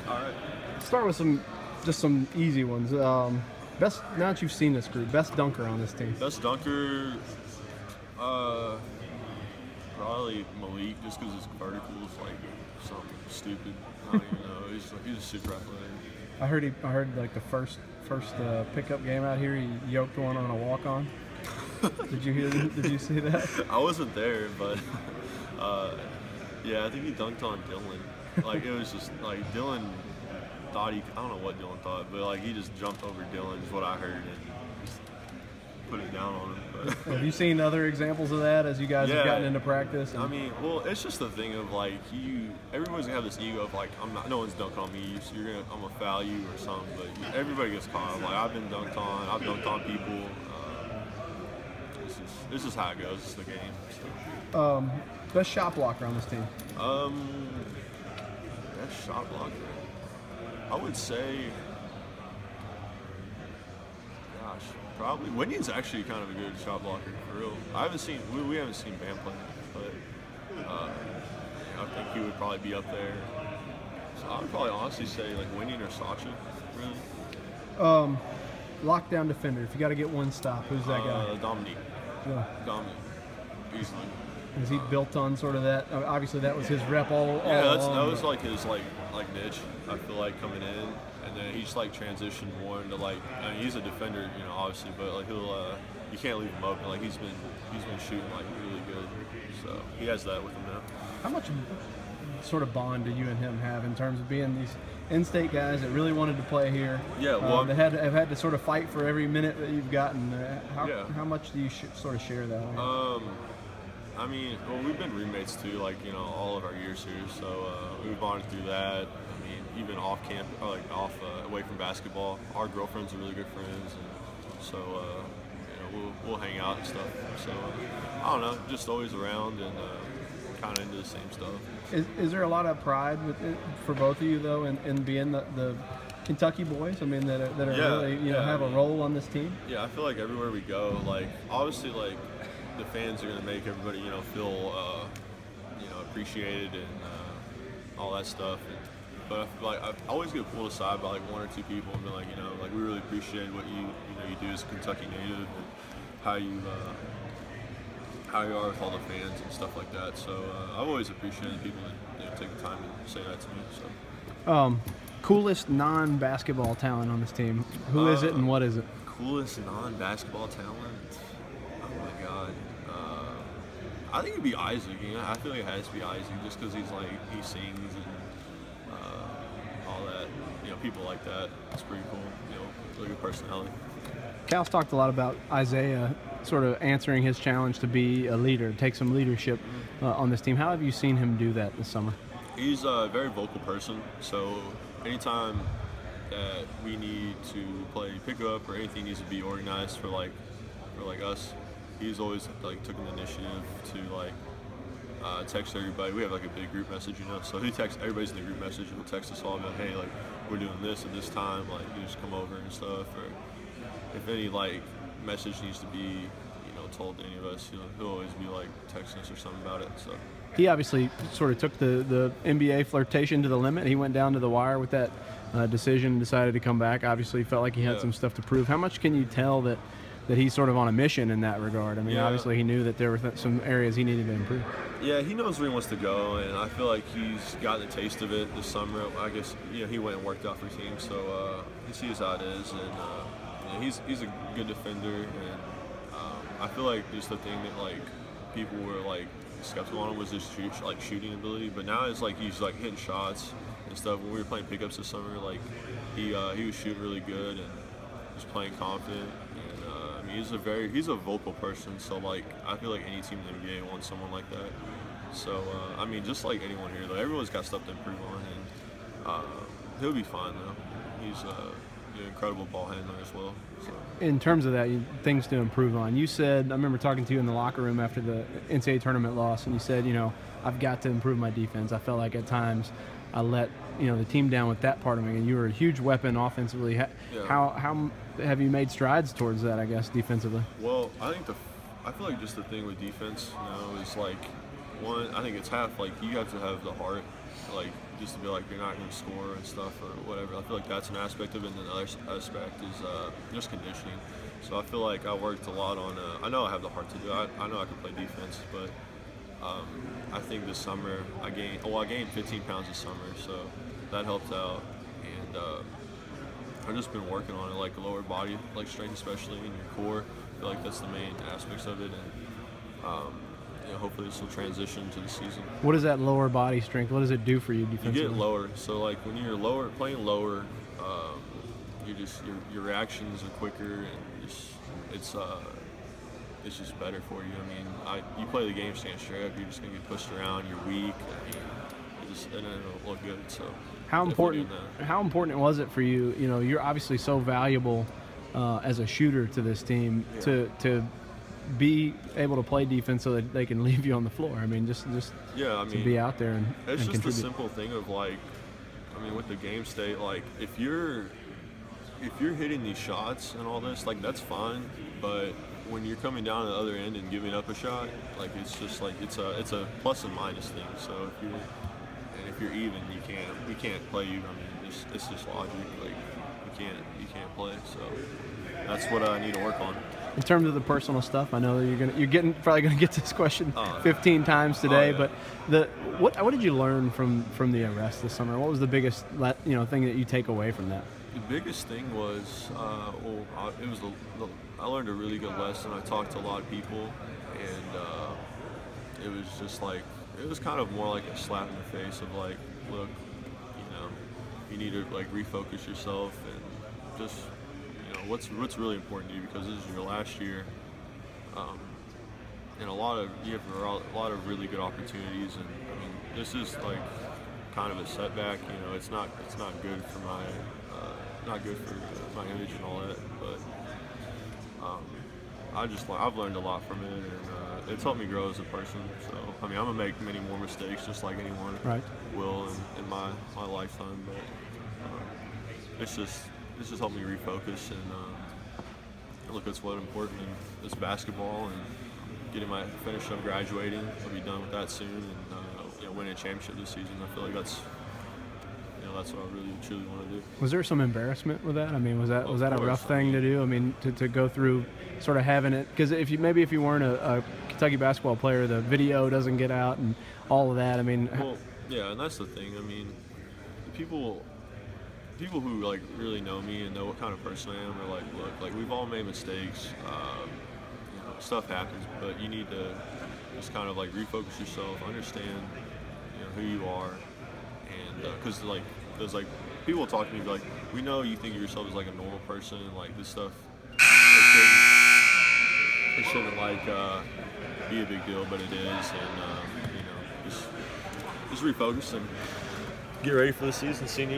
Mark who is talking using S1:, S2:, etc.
S1: All right.
S2: Let's start with some easy ones. Best, now that you've seen this group, best dunker on this team.
S1: Best dunker, probably Malik, just because his vertical is like something stupid. I don't even know. He's super athletic.
S2: I heard like the first pickup game out here, he yoked one on a walk-on. Did you see that?
S1: I wasn't there, but yeah, I think he dunked on Dylan. Like it was just like Dylan thought I don't know what Dylan thought, but like he just jumped over Dylan is what I heard and just put it down on him. But
S2: have you seen other examples of that as you guys have gotten into practice?
S1: I mean, well, it's just the thing of like everybody's gonna have this ego of like no one's dunked on me, so I'm gonna foul you or something. But everybody gets caught. Like I've been dunked on. I've dunked on people. This is how it goes. It's the game. So.
S2: Best shot blocker on this team.
S1: Best shot blocker. I would say, gosh, probably Whitney's actually kind of a good shot blocker for real. We haven't seen Bam play, but I think he would probably be up there. So I would probably honestly say like Whitney or Sacha, really.
S2: Lockdown defender. If you got to get one stop, who's that guy?
S1: Dominique.
S2: Yeah.
S1: Dominique, easily.
S2: Is he built on sort of that? Obviously, that was his rep all along.
S1: That was like his like niche. I feel like coming in, and then he's like transitioned more into like. I mean, he's a defender, you know, obviously, but like he'll you can't leave him open. Like he's been shooting like really good, so he has that with him now.
S2: How much sort of bond do you and him have in terms of being these in-state guys that really wanted to play here?
S1: Yeah, well,
S2: that have had to sort of fight for every minute that you've gotten. How much do you sort of share that?
S1: I mean, well, we've been roommates too, like, you know, all of our years here, so we bonded through that. I mean, even off camp, or like away from basketball, our girlfriends are really good friends, and so, you know, we'll hang out and stuff. So, I don't know, just always around and kind of into the same stuff.
S2: Is there a lot of pride for both of you, though, in being the Kentucky boys? I mean, that are really, you know, have a role on this team?
S1: Yeah, I feel like everywhere we go, like, obviously, like, the fans are going to make everybody, you know, feel, you know, appreciated and all that stuff. But I feel like I always get pulled aside by like one or two people and be like, you know, like we really appreciate what you do as a Kentucky native and how you are with all the fans and stuff like that. So I've always appreciated people that, you know, take the time to say that to me. So.
S2: Coolest non-basketball talent on this team. Who is it and what is it?
S1: Coolest non-basketball talent. Oh my God. I think it'd be Isaac. You know, I feel like it has to be Isaac just because he sings and all that. You know, people like that. It's pretty cool. You know, really good personality.
S2: Cal's talked a lot about Isaiah sort of answering his challenge to be a leader, take some leadership on this team. How have you seen him do that this summer?
S1: He's a very vocal person. So anytime that we need to play pickup or anything needs to be organized for us, he's always like took an initiative to like text everybody. We have like a big group message, you know, so he texts everybody's in the group message. He'll text us all about, hey, like we're doing this at this time, like you just come over and stuff. Or if any like message needs to be, you know, told to any of us, he'll always be like texting us or something about it. So
S2: he obviously sort of took the NBA flirtation to the limit. He went down to the wire with that decision and decided to come back. Obviously felt like he had some stuff to prove. How much can you tell that he's sort of on a mission in that regard? I mean, obviously he knew that there were some areas he needed to improve.
S1: Yeah, he knows where he wants to go, and I feel like he's gotten a taste of it this summer. I guess, you know, he went and worked out for teams, so he sees how it is, and you know, he's a good defender, and I feel like just the thing that like people were like skeptical on him was his shooting ability, but now it's like he's like hitting shots and stuff. When we were playing pickups this summer, like he was shooting really good and was playing confident. He's a vocal person, so like I feel like any team in the NBA wants someone like that. So I mean, just like anyone here, though, everyone's got stuff to improve on, and he'll be fine though. He's an incredible ball handler as well. So.
S2: In terms of that, things to improve on. You said, I remember talking to you in the locker room after the NCAA tournament loss, and you said, you know, I've got to improve my defense. I felt like at times I let, you know, the team down with that part of me, and you were a huge weapon offensively. How have you made strides towards that, I guess, defensively?
S1: Well, I feel like just the thing with defense, you know, is like, one, I think it's half, like, you have to have the heart. Like, just to be like you're not going to score and stuff or whatever. I feel like that's an aspect of it, and the other aspect is just conditioning. So I feel like I worked a lot on. I know I have the heart to do it. I know I can play defense, but I think this summer I gained 15 pounds this summer, so that helped out, and I've just been working on it, like lower body, like strength, especially in your core. I feel like that's the main aspects of it, and hopefully this will transition to the season.
S2: What is that lower body strength? What does it do for you defensively?
S1: You get lower, so like when you're playing lower, your reactions are quicker, and it's just better for you. I mean, you play the game stand straight up, you're just gonna get pushed around. You're weak. It doesn't look good. So
S2: how important was it for you? You know, you're obviously so valuable as a shooter to this team, to be able to play defense so that they can leave you on the floor. I mean, just to be out there and
S1: it's just
S2: contribute.
S1: a simple thing of like, I mean, with the game state, like if you're hitting these shots and all this, like that's fine, but when you're coming down to the other end and giving up a shot, like it's just like it's a plus and minus thing. So if you're even, we can't play you. I mean, it's just logic. Like you can't play. So that's what I need to work on.
S2: In terms of the personal stuff, I know that you're probably gonna get this question 15 times today. But what did you learn from the arrest this summer? What was the biggest thing that you take away from that?
S1: The biggest thing was I learned a really good lesson. I talked to a lot of people, and it was just like it was kind of more like a slap in the face of like, look, you need to like refocus yourself and just what's really important to you, because this is your last year, and you have a lot of really good opportunities, and I mean this is like kind of a setback. It's not good for my image and all that, but I've learned a lot from it, and it's helped me grow as a person. So I mean, I'm gonna make many more mistakes just like anyone will in my lifetime, but it's just helped me refocus and look, that's what's important, and it's basketball and finish up graduating. I'll be done with that soon, and winning a championship this season. I feel like that's what I really truly want to do. Was
S2: there some embarrassment with that? I mean, was that a rough thing to do? I mean, to go through sort of having it, because if you weren't a Kentucky basketball player, the video doesn't get out and all of that. I mean,
S1: yeah, and that's the thing. I mean, people who like really know me and know what kind of person I am are like, look, like we've all made mistakes. Stuff happens, but you need to just kind of like refocus yourself, understand who you are, and because like there's like people will talk to me like, we know you think of yourself as like a normal person, and like this stuff it shouldn't like be a big deal, but it is, and just refocus and get ready for the season, senior.